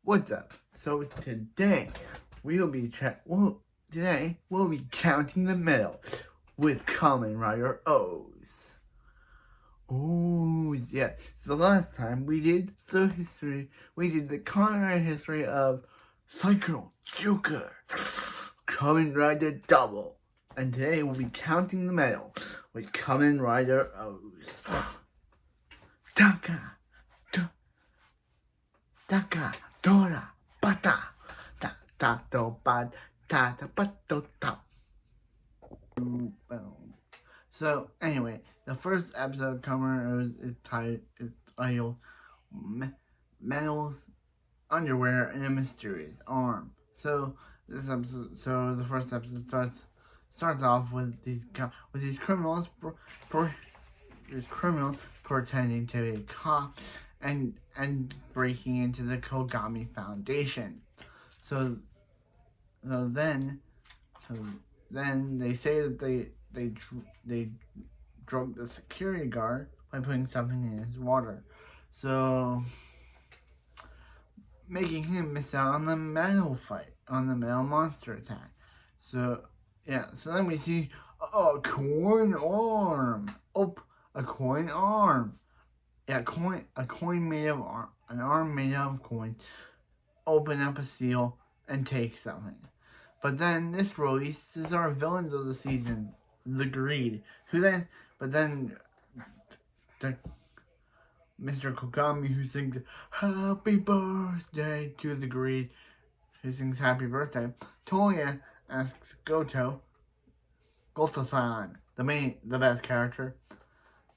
What's up? So today we'll be counting the medals with Kamen Rider O's. Oh yeah. So last time we did the Kamen Rider history of Cycle Joker, Kamen Rider Double, and today we'll be counting the medals with Kamen Rider O's. Taka, Taka, Dora, Bata, Ta, Ta, Do, Ba, Ta, Ta, Ba, Do, Ta. So, anyway, the first episode of Kamen is titled Medals, Underwear, and a Mysterious Arm. So, the first episode starts off with these criminals pretending to be a cop and breaking into the Kogami Foundation. So then they say that they drugged the security guard by putting something in his water, so making him miss out on the metal monster attack. So then we see a coin arm. A coin arm. Yeah, a coin made of an arm made out of coins. Open up a seal and take something. But then this releases our villains of the season, the Greed, Mr. Kogami, who sings Happy Birthday to the Greed, who sings Happy Birthday. Toya asks Goto-san, the best character,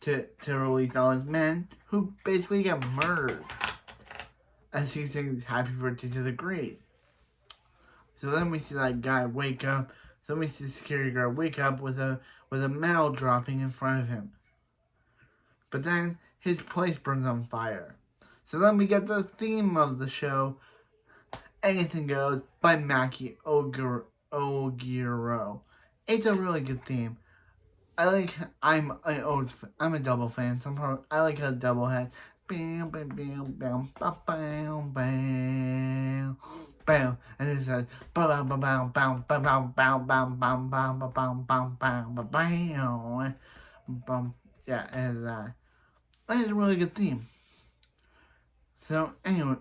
to release all his men who basically get murdered as he sings Happy Birthday to the Greed. So then we see that guy wake up. So then we see the security guard wake up with a medal dropping in front of him. But then his place burns on fire. So then we get the theme of the show, Anything Goes, by Maki Ogiro. It's a really good theme. I'm a double fan. I like a double head. Bam, bam, bam, bam, bam, bam, bam, bam, and it says bam, bam, bam, bam, bam, bam, bam, bam, bam, bam, bam, bam, bam, bam, bam. Yeah, and it's a really good theme. So anyway,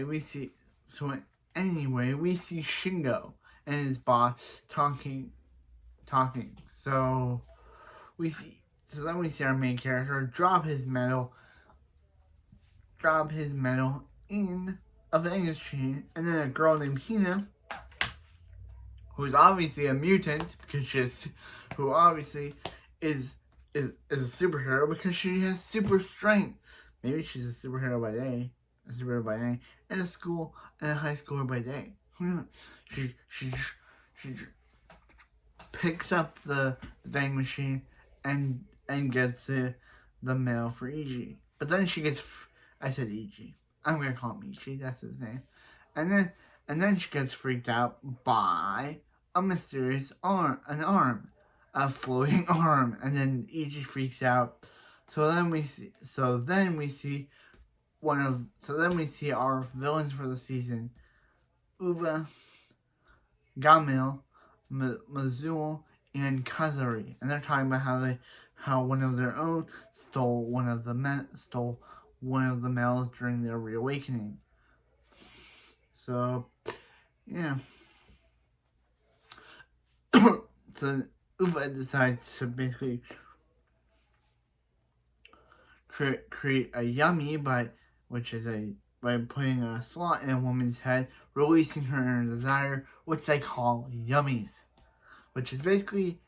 we see Shingo and his boss talking. So then we see our main character drop his medal in a vending machine, and then a girl named Hina, who's obviously a mutant who obviously is a superhero because she has super strength. Maybe she's a superhero by day, and a high schooler by day. Who knows? She picks up the vending machine and gets the mail for Ig. But then she gets, I said Ig. I'm gonna call him Ig. That's his name. And then she gets freaked out by a mysterious a floating arm. And then Ig freaks out. So then we see our villains for the season: Uva, Gamil, Mazul, and Kazari, and they're talking about how one of their own stole one of the medals during their reawakening. So, yeah. So Uva decides to basically create a yummy by putting a slot in a woman's head, releasing her inner desire, which they call yummies, which is basically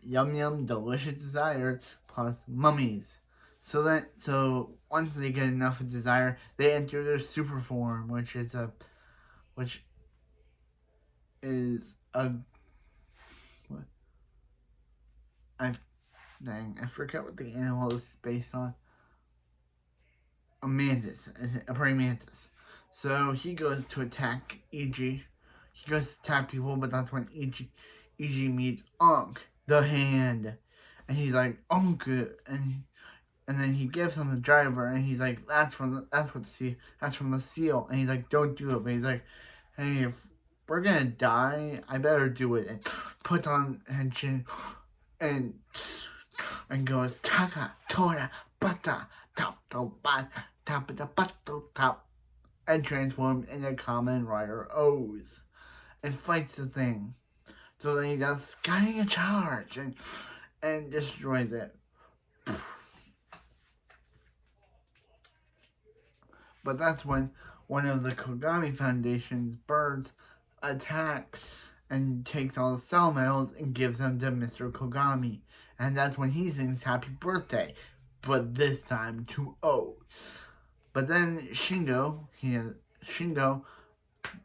yum delicious desire plus mummies. So once they get enough of desire, they enter their super form, which is a what? I forget what the animal is based on. A mantis, a praying mantis. So he goes to attack Ig. He goes to attack people, but that's when Ig meets Ankh, the hand. And he's like, Ankh, and And then he gives him the driver, and he's like, that's from the seal. And he's like, don't do it. But he's like, hey, if we're gonna die, I better do it. And puts on henshin and goes taka tora bata top to bat top the bato top, and transforms into Kamen Rider O's and fights the thing. So then he does Skying a Charge and destroys it. But that's when one of the Kogami Foundation's birds attacks and takes all the cell medals and gives them to Mr. Kogami. And that's when he sings Happy Birthday, but this time to O. But then Shingo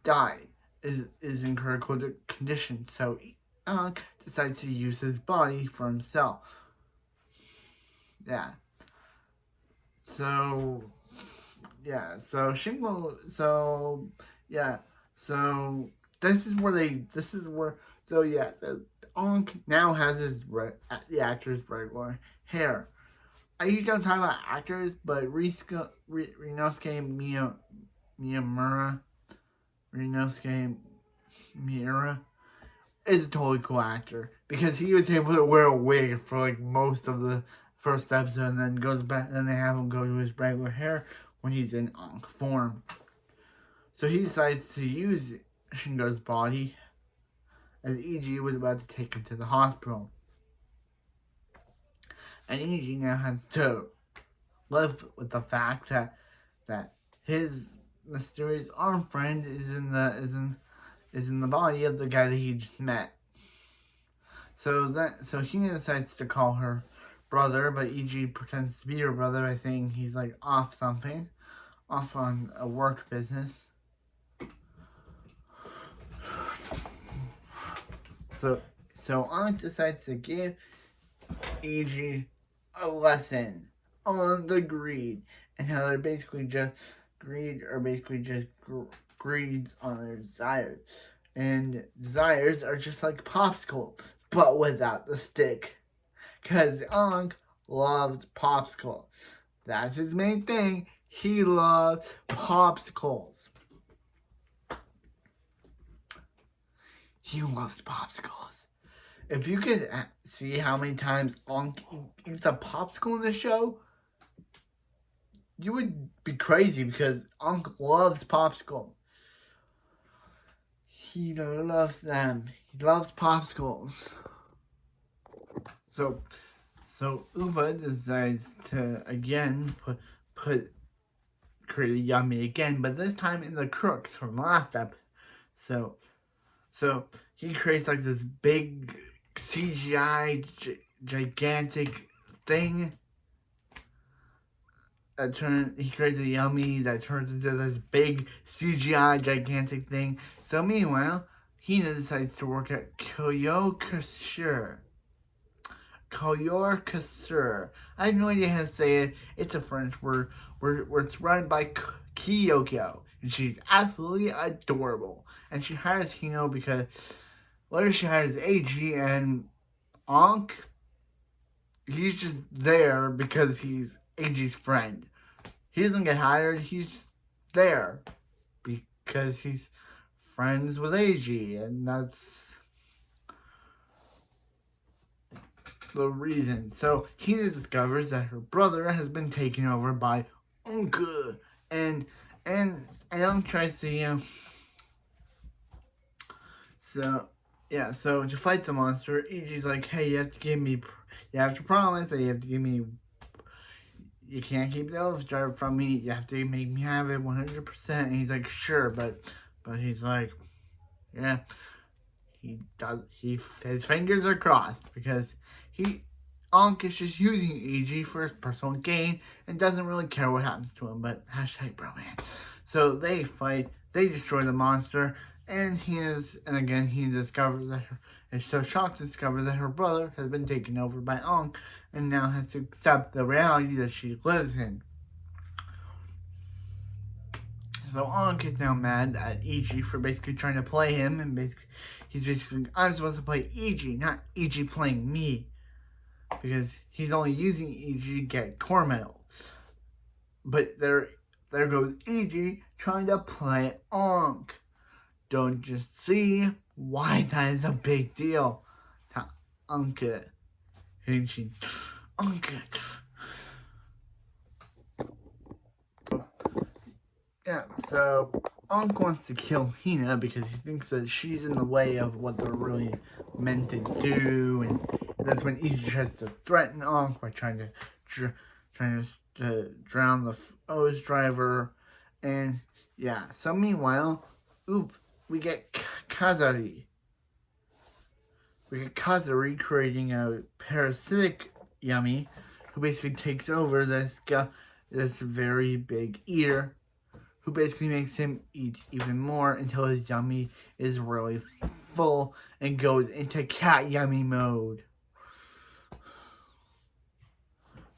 died, is in critical condition, so decides to use his body for himself. Yeah. So Shingo, so Ankh now has the actor's regular hair. I usually don't talk about actors, but Rinosuke Miura is a totally cool actor because he was able to wear a wig for like most of the first episode, and then goes back, and they have him go to his regular hair when he's in Ankh form. So he decides to use Shingo's body as EG was about to take him to the hospital. And EG now has to live with the fact that his mysterious arm friend is in the body of the guy that he just met. So he decides to call her brother, but EG pretends to be her brother by saying he's like off on a work business. So Ankh decides to give EG a lesson on the greed and how they're basically just greeds on their desires. And desires are just like popsicles, but without the stick. Because Ankh loves popsicles. That's his main thing. He loves popsicles. He loves popsicles. If you could see how many times Ankh eats a popsicle in the show, you would be crazy because Ankh loves popsicles. He loves them. He loves popsicles. So Uva decides to again create Yummy again, but this time in the crooks from last episode. So he creates like this big CGI gigantic thing he creates a Yummy that turns into this big CGI gigantic thing. So meanwhile, Hina decides to work at Kyokusur. I have no idea how to say it. It's a French word where it's run by Kyoko. And she's absolutely adorable. And she hires Hino because later she hires AG, and Ankh, he's just there because he's AG's friend. He doesn't get hired, he's there because he's friends with AG, and that's the reason. So Hina discovers that her brother has been taken over by Uncle, and Ankh tries to, so to fight the monster, EG's like, hey, you have to promise that you have to give me, you can't keep the elephant driver from me, you have to make me have it 100%, and he's like, sure, but he's like, yeah, his fingers are crossed, because Ankh is just using EG for his personal gain, and doesn't really care what happens to him, but #bromance. So they fight, they destroy the monster, and he discovers that shocked to discover that her brother has been taken over by Ankh, and now has to accept the reality that she lives in. So Ankh is now mad at EG for basically trying to play him, and I'm supposed to play EG, not EG playing me. because he's only using EG to get core medals. But there goes EG trying to play Ankh. Don't you see why that is a big deal? To Ankh. Ankh. Yeah, so Ankh wants to kill Hina because he thinks that she's in the way of what they're really meant to do, and that's when EG tries to threaten Ankh by trying to drown the OOO's driver, and yeah. So meanwhile, we get Kazari. We get Kazari creating a parasitic Yummy, who basically takes over this very big eater, who basically makes him eat even more until his yummy is really full and goes into cat yummy mode.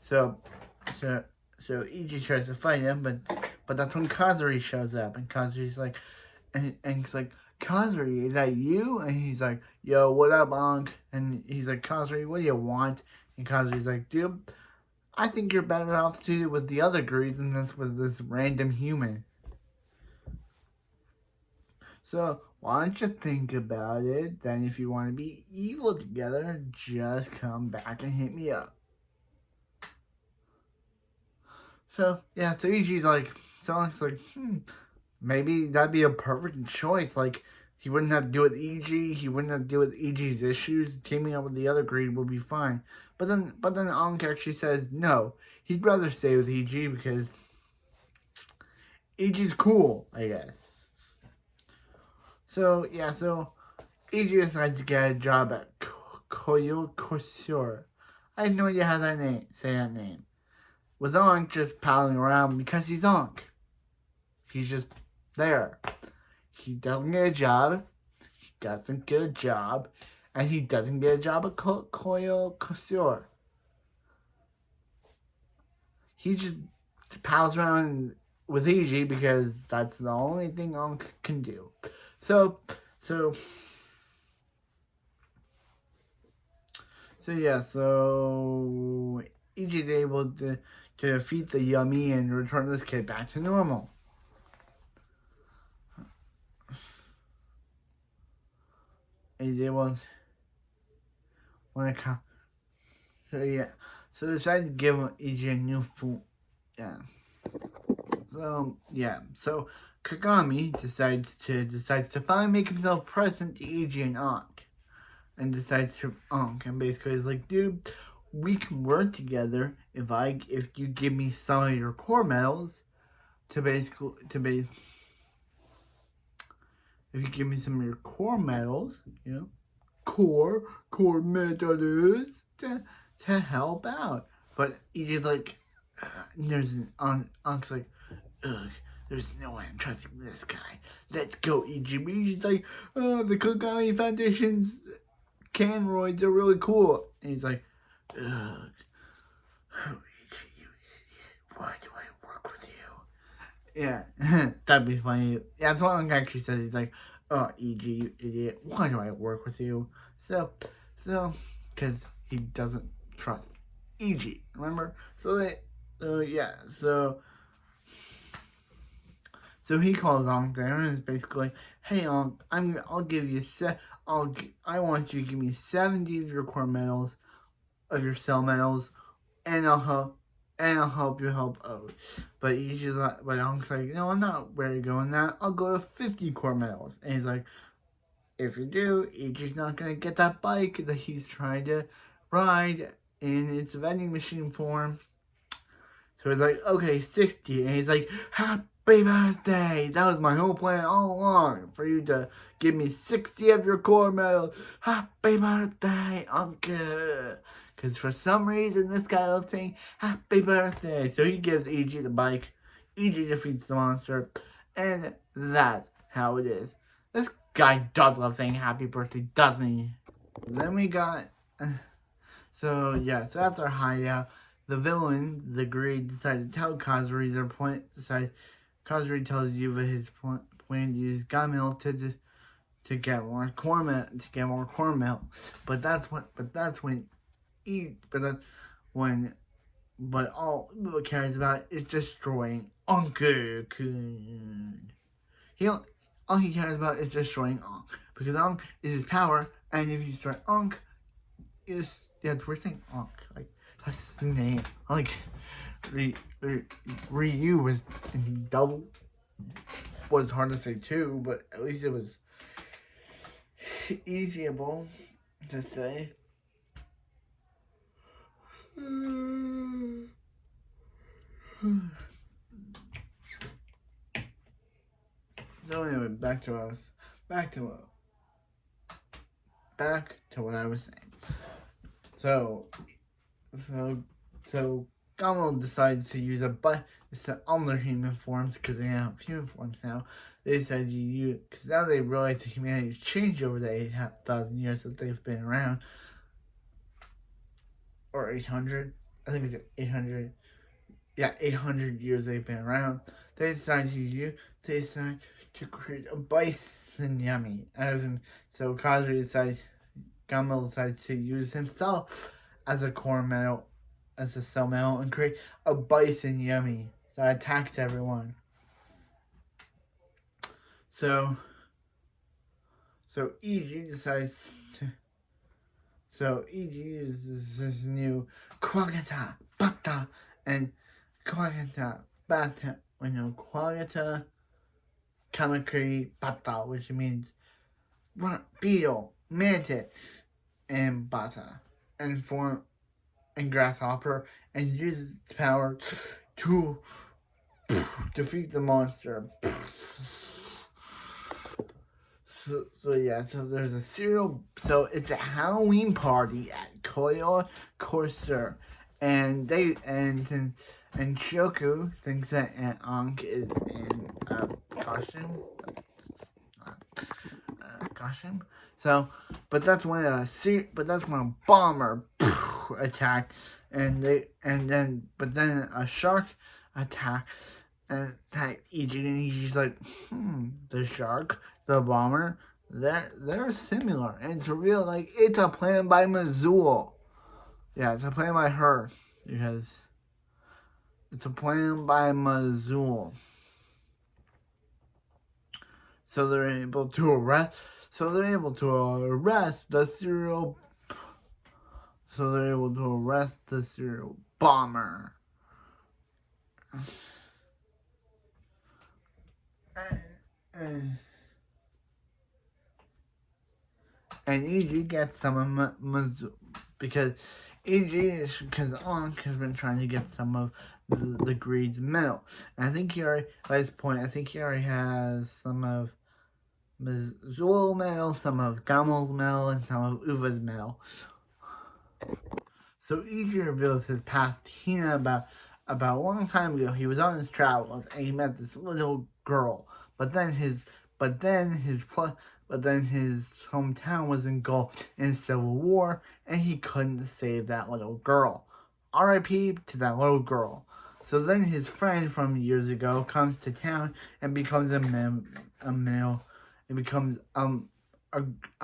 So EG tries to fight him, but that's when Kazari shows up, and Kazari's like, and he's like, Kazari, is that you? And he's like, yo, what up, Ankh? And he's like, Kazari, what do you want? And Kazari's like, dude, I think you're better off suited with the other greed than this with this random human. So, why don't you think about it? Then if you want to be evil together, just come back and hit me up. So, yeah, so EG's like, Sonic's like, maybe that'd be a perfect choice. Like, he wouldn't have to deal with EG, he wouldn't have to deal with EG's issues, teaming up with the other greed would be fine. But then Ankh actually says, no, he'd rather stay with EG because EG's cool, I guess. So, yeah, so EG decides to get a job at Koyo Kosur. I have no idea how to say that name. With Ankh just palling around because he's Ankh. He's just there. He doesn't get a job. He doesn't get a job. And he doesn't get a job at Koyo Kosur. He just pals around with EG because that's the only thing Ankh can do. So EG is able to defeat the Yummy and return this kid back to normal. He's able to So they decided to give EG a new food. Yeah. So Kagami decides to finally make himself present to EG and Ankh. And decides to Ankh, and basically is like, dude, we can work together if you give me some of your core medals if you give me some of your core medals, core medals to help out. But EG's like, Ankh's like, ugh, there's no way I'm trusting this guy. Let's go, EG. But EG's like, oh, the Kagami Foundation's Canroids are really cool. And he's like, ugh, oh, EG, you idiot. Why do I work with you? Yeah, that'd be funny. Yeah, that's what Ankh actually says. He's like, oh, EG, you idiot. Why do I work with you? So, because he doesn't trust EG, remember? So he calls Ankh there and is basically, hey Ankh, I'll give you I want you to give me 70 of your core medals, of your cell medals, and I'll help you help out. But Ankh's like, no, I'm not ready to go on that. I'll go to 50 core medals. And he's like, if you do, EG's not gonna get that bike that he's trying to ride in its vending machine form. So he's like, okay, 60. And he's like, happy birthday! That was my whole plan all along, for you to give me 60 of your core medals. Happy birthday, Uncle! Because for some reason, this guy loves saying, happy birthday. So he gives EG the bike. EG defeats the monster. And that's how it is. This guy does love saying happy birthday, doesn't he? Then we got... So after hideout, the villain, the greed, decided to tell Kazari their point. Kazari tells Yuva his plan to use Gamil to get more core milk. But that's when but then when but all Uo cares about is destroying Uncle Kun. He don't, all he cares about is destroying Ankh because Ankh is his power, and if you destroy Ankh, that's weird thing. Ankh, like that's the name. Like Ryu was double was hard to say too, but at least it was easyable to say. So anyway, back to what I was saying. So Gamal decides to use on their human forms because they have human forms now. They decided to use because now they realize that humanity's changed over the 8,000 years that they've been around, or 800. I think it's 800. Yeah, 800 years they've been around. They decide to create a bison yummy out of him. So Gamal decides to use himself as a core metal, as a cell metal, and create a bison yummy that attacks everyone. So EG decides to. So EG uses this new Quagata Bata and Quagata Bata, Quagata Kamakuri Bata, which means beetle, mantis, and bata, and grasshopper, and uses its power to defeat the monster. So there's a so it's a Halloween party at Koyo Corsair, and Shoku thinks that Ankh is in a costume. So, but that's when a bomber attacks, and then a shark attacks and attack EG, and he's like, the shark, the bomber, they're similar, and it's real, like it's a plan by Mizuo. Yeah, it's a plan by her because it's a plan by Mizuo. So they're able to arrest the serial. So they're able to arrest the serial bomber. And EG gets some of Mizuo because Ankh has been trying to get some of the Greed's metal. And I think he already, by this point, he already has some of Mizuo metal, some of Gamel's metal, and some of Uva's metal. So EG reveals his past to Hina about a long time ago. He was on his travels and he met this little girl. But then his hometown was engulfed in civil war, and he couldn't save that little girl. R.I.P. to that little girl. So then his friend from years ago comes to town and becomes a male. It becomes a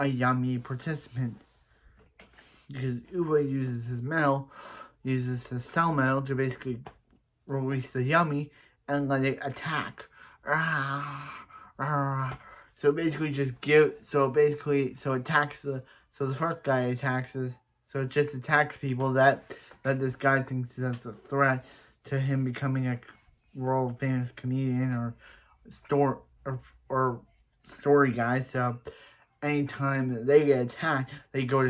yummy participant because Uwe uses his cell metal to basically release the yummy and let it attack. So basically the first guy attacks us. So it just attacks people that this guy thinks that's a threat to him becoming a world famous comedian or story guy. So anytime they get attacked, things go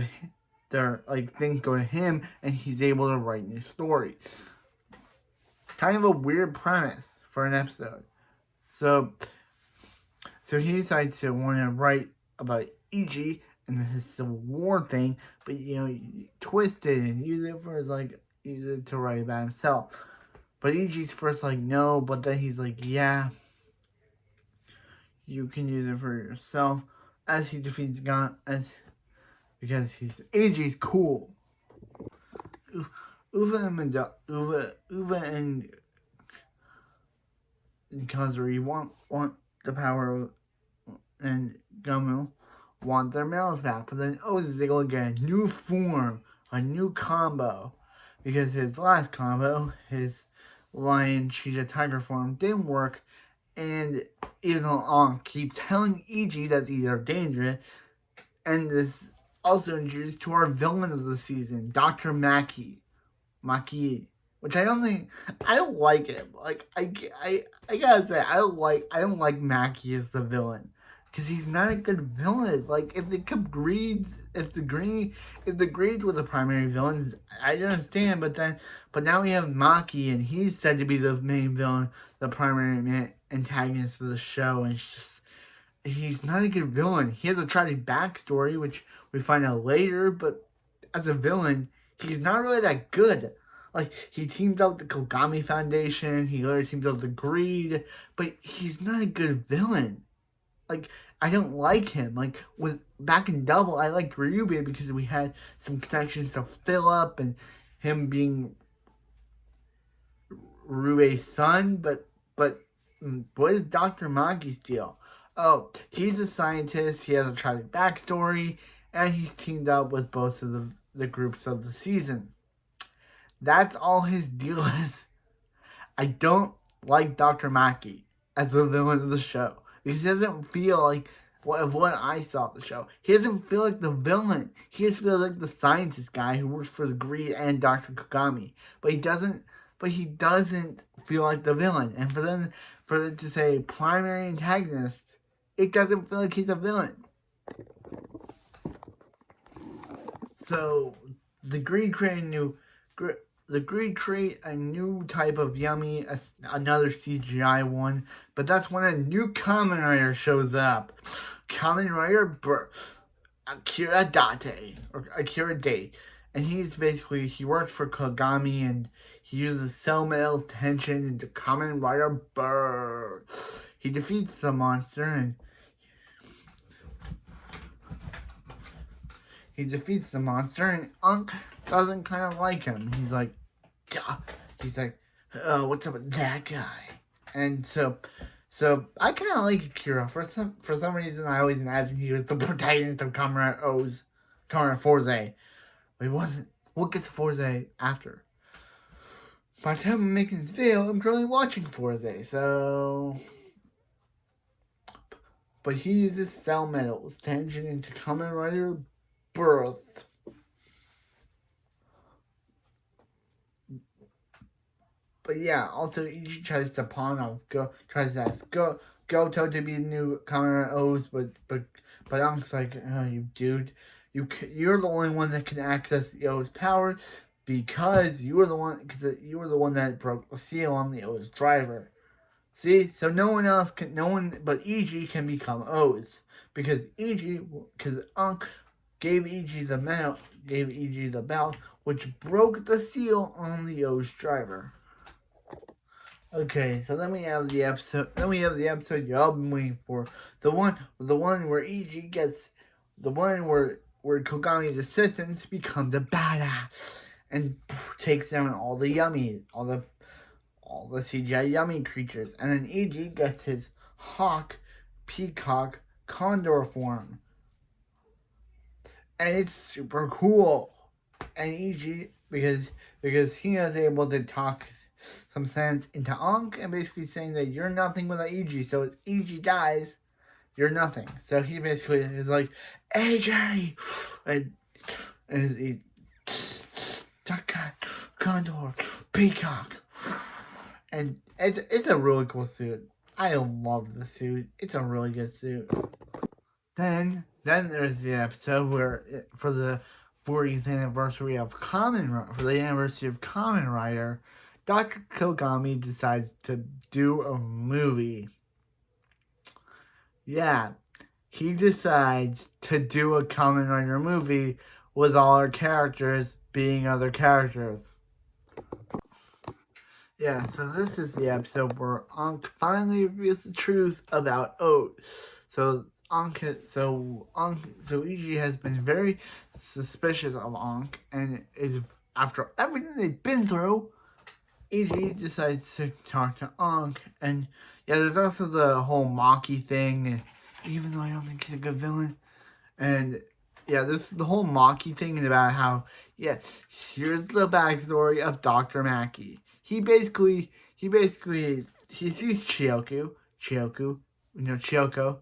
to him, and he's able to write new stories. Kind of a weird premise for an episode. So he decides to want to write about EG and his Civil War thing, but twist it and use it to write about himself. But EG's first like no, but then he's like, yeah, you can use it for yourself as he defeats God because EG's cool. Uwe and Kazuri want the power, and Gamu want their males back, but then they're gonna get a new form a new combo, because his last combo, his lion cheetah tiger form, didn't work, and even though Ankh keeps telling EG that these are dangerous, and this also introduced to our villain of the season, Dr. Maki, which I don't like it. Like I gotta say, I don't like Maki as the villain, because he's not a good villain. Like if the greeds were the primary villains, I understand. But now we have Maki, and he's said to be the main villain, the primary antagonist of the show, and it's just, he's not a good villain. He has a tragic backstory, which we find out later, but as a villain, he's not really that good. Like, he teams up with the Kogami Foundation, he later teams up with the Greed, but he's not a good villain. Like, I don't like him. Like, back in Double, I liked Ryubei because we had some connections to Philip and him being Ryubei's son, but what is Dr. Maki's deal? Oh, he's a scientist, he has a tragic backstory, and he's teamed up with both of the groups of the season. That's all his deal is. I don't like Dr. Maki as the villain of the show, because he doesn't feel like what I saw of the show. He doesn't feel like the villain. He just feels like the scientist guy who works for the Greed and Dr. Kogami. But he doesn't feel like the villain. And for it to say primary antagonist, it doesn't feel like he's a villain. So the Greed create a new type of Yummy, another CGI one, but that's when a new Kamen Rider shows up. Kamen Rider Akira Date. And he works for Kogami, and he uses cell metal's tension into Kamen Rider Bird. He defeats the monster, and Unk doesn't kind of like him. He's like, oh, what's up with that guy? And so I kind of like Akira. For some reason, I always imagined he was the protagonist of Kamen Rider Forze. But he wasn't. We'll get to Forze after. By the time I'm making this video, I'm currently watching Forze, so... But he uses cell metals tension into Kamen Rider Birth. But yeah, also Ichi tries to ask Goto to be the new Kamen Rider OOOs, but Unk's like, oh, you dude, you're the only one that can access the OOO's powers, because you were the one that broke the seal on the OOO's driver. See, so no one but EG can become OOOs, because Unk gave EG the belt, which broke the seal on the OOO's driver. Okay, so then we have the episode y'all been waiting for. The one where EG gets, the one where Kogami's assistant becomes a badass and takes down all the CGI Yummy creatures, and then EG gets his hawk, peacock, condor form, and it's super cool. And EG, because he is able to talk some sense into Unk, and basically saying that you're nothing without EG, so if EG dies, you're nothing. So he basically is like, AJ! And he, condor, peacock. And it's a really cool suit. I love the suit. It's a really good suit. Then there's the episode where, for the 40th anniversary of Kamen Rider, Dr. Kogami decides to do a movie. Yeah, he decides to do a Kamen Rider movie with all our characters being other characters. Yeah, so this is the episode where Unk finally reveals the truth about Oat. So EG has been very suspicious of Unk, and after everything they've been through, EG decides to talk to Unk. And yeah, there's also the whole Maki thing, even though I don't think he's a good villain. And yeah, there's the whole Maki thing about how Yeah, here's the backstory of Dr. Mackey. He sees Chiyoko,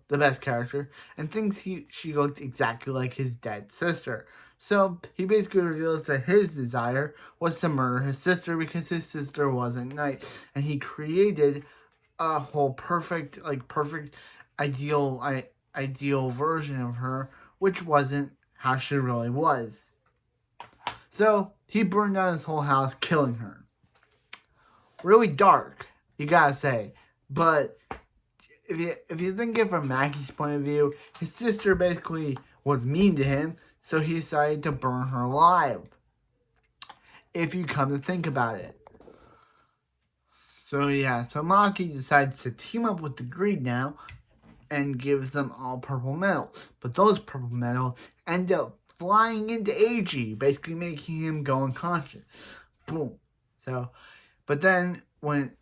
the best character, and thinks she looked exactly like his dead sister. So he basically reveals that his desire was to murder his sister because his sister wasn't nice, and he created a whole perfect ideal version of her, which wasn't how she really was. So he burned down his whole house, killing her. Really dark, you gotta say. But if you think it from Mackie's point of view, his sister basically was mean to him, so he decided to burn her alive. If you come to think about it. So Maki decides to team up with the Greed now and gives them all purple metals. But those purple metals end up flying into Eiji, basically making him go unconscious. Boom. So, but then when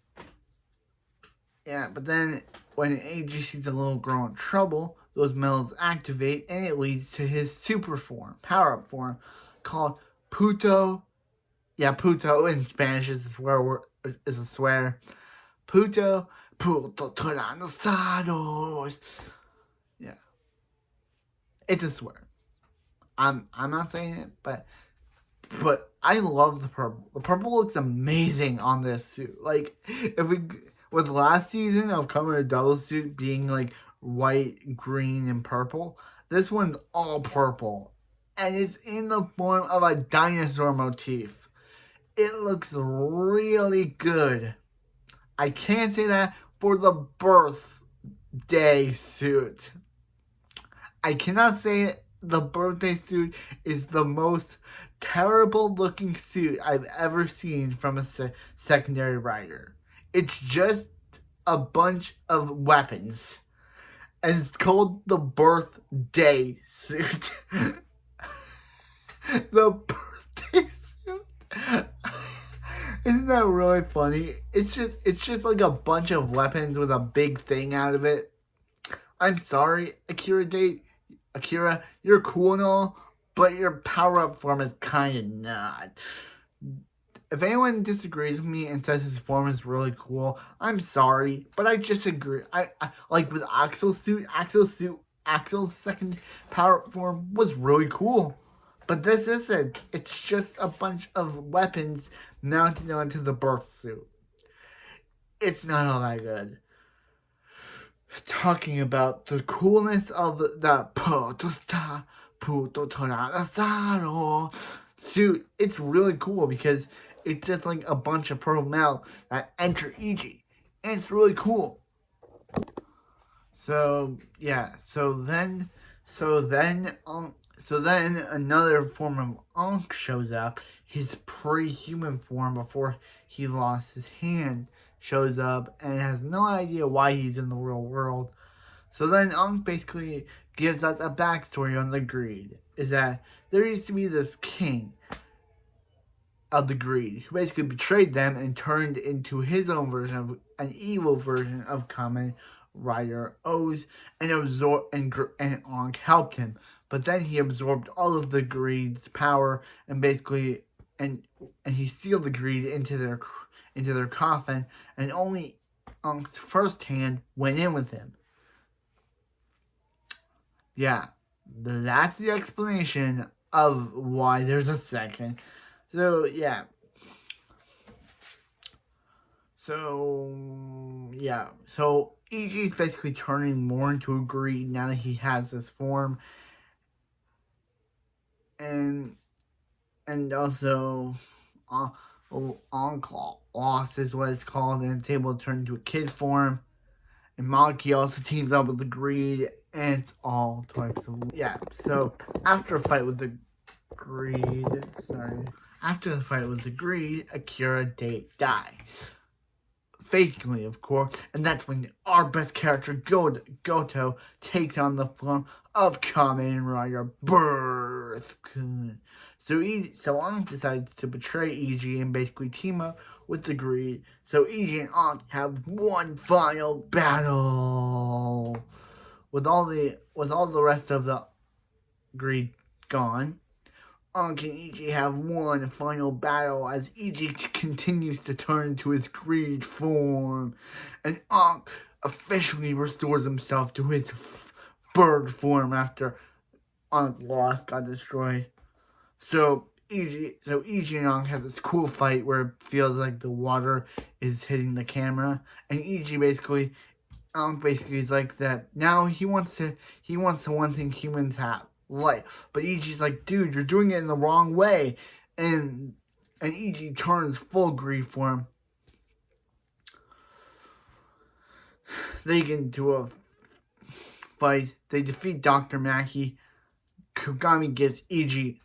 Eiji sees the little girl in trouble, those metals activate and it leads to his super form, power-up form, called Puto. Yeah, Puto in Spanish is a swear. Puto Tyrannosaurus. Yeah. It's a swear. I'm not saying it, but I love the purple. The purple looks amazing on this suit. Like, with last season of Kamen Double Suit being like white, green, and purple, this one's all purple. And it's in the form of a dinosaur motif. It looks really good. I can't say that for the birthday suit. I cannot say the birthday suit is the most terrible looking suit I've ever seen from a secondary writer. It's just a bunch of weapons. And it's called the birthday suit. The birthday suit. Isn't that really funny? It's just like a bunch of weapons with a big thing out of it. I'm sorry, Akira, you're cool and all, but your power-up form is kind of not. If anyone disagrees with me and says his form is really cool, I'm sorry, but I disagree. I like with Axel's second power-up form was really cool. But this isn't. It's just a bunch of weapons mounted onto the birth suit. It's not all that good. Talking about the coolness of the suit, it's really cool because it's just like a bunch of purple metal that enter Eiji, and it's really cool. So then another form of Ankh shows up. His pre-human form before he lost his hand shows up and has no idea why he's in the real world. So then Ankh basically gives us a backstory on the Greed. Is that there used to be this king of the Greed who basically betrayed them and turned into his own version of an evil version of Kamen Rider O's and Ankh helped him. But then he absorbed all of the Greed's power and basically and he sealed the Greed into their coffin, and only Ankh's first hand went in with him. Yeah, that's the explanation of why there's a second. So Eiji's basically turning more into a Greed now that he has this form. And also On-Call Lost is what it's called, and it's able to turn into a kid form. And Maki also teams up with the Greed, and it's all types of... So after the fight with the Greed, Akira dies. Fakingly, of course, and that's when our best character, Goto, takes on the form of Kamen Rider Birth-kun. So Ankh decides to betray Eiji and basically team up with the Greed. So Eiji and Ankh have one final battle. With all the rest of the Greed gone, Ankh and Ichi have one final battle as Ichi continues to turn into his greed form, and Ankh officially restores himself to his bird form after Ankh lost, got destroyed. So Ichi and Ankh have this cool fight where it feels like the water is hitting the camera, and Ankh basically is like that. Now he wants the one thing humans have, life. But Ichi's like, dude, you're doing it in the wrong way, and Ichi turns full greed for him. They get into a fight. They defeat Dr. Maki. Kogami gives Ichi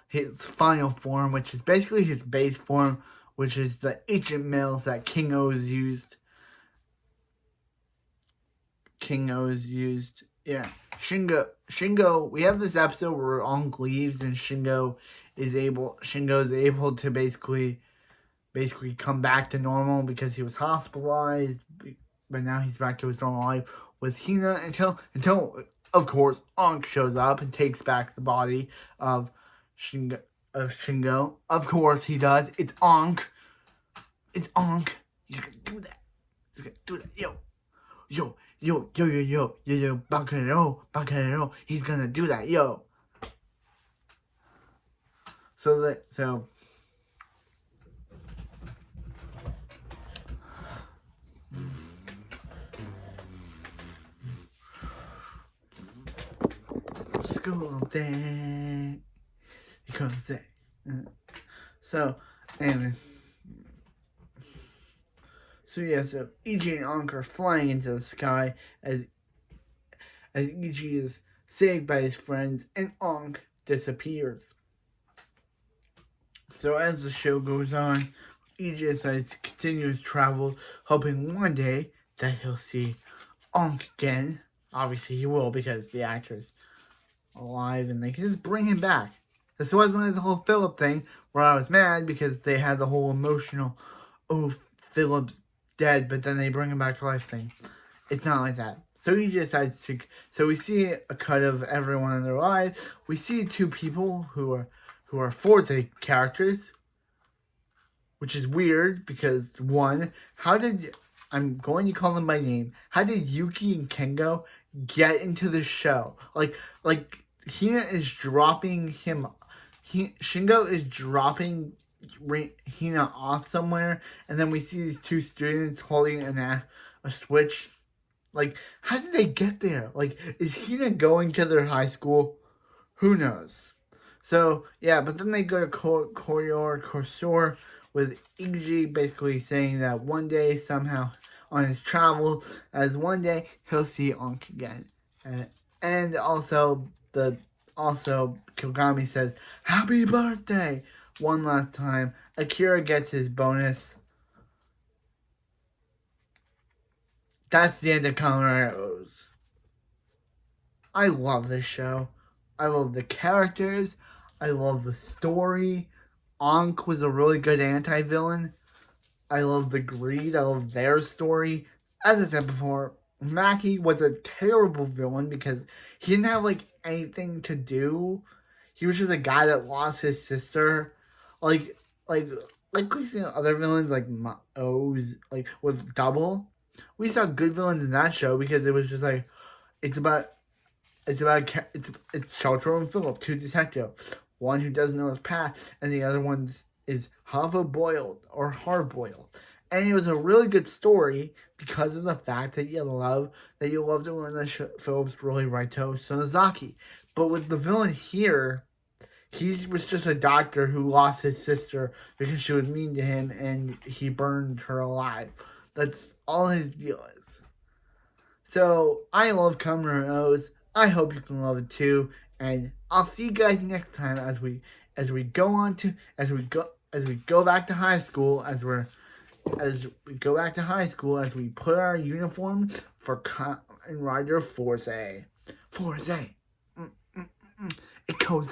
his final form, which is basically his base form, which is the ancient males that King O's used. Yeah. Shingo, we have this episode where Ankh leaves and Shingo is able to basically come back to normal because he was hospitalized, but now he's back to his normal life with Hina until of course Ankh shows up and takes back the body of Shingo. Of course he does. It's Ankh. He's gonna do that. Yo, Baccano. He's gonna do that, yo. So school day. You can't say. So anyway. So Ichi and Ankh are flying into the sky as Ichi is saved by his friends and Ankh disappears. So as the show goes on, Ichi decides to continue his travel, hoping one day that he'll see Ankh again. Obviously he will because the actor's alive and they can just bring him back. This wasn't like the whole Philip thing where I was mad because they had the whole emotional, oh, Philip's dead, but then they bring him back to life thing. It's not like that. So he decides to. So we see a cut of everyone in their lives. We see two people who are Forza characters, which is weird because one, I'm going to call them by name. How did Yuki and Kengo get into the show? Like Hina is dropping him. Shingo is dropping Hina off somewhere, and then we see these two students holding a switch. Like, how did they get there? Like, is Hina going to their high school? Who knows? So yeah, but then they go to Korsor with Ichi basically saying that one day somehow on his travel, as one day he'll see Ankh again, and also Kogami says happy birthday one last time. Akira gets his bonus. That's the end of Kamen OOOs. I love this show. I love the characters. I love the story. Ankh was a really good anti-villain. I love the greed. I love their story. As I said before, Maki was a terrible villain because he didn't have anything to do. He was just a guy that lost his sister. Like we see other villains like O's with Double. We saw good villains in that show because it was just it's Shelter and Philip, two detectives. One who doesn't know his past, and the other one is hard-boiled. And it was a really good story because of the fact that you love to learn that Philip's really Raito Sonozaki. But with the villain here, he was just a doctor who lost his sister because she was mean to him and he burned her alive. That's all his deal is. So I love Kamen OOOs. I hope you can love it too. And I'll see you guys next time as we go back to high school, as we put our uniforms for Kamen Rider Force. It goes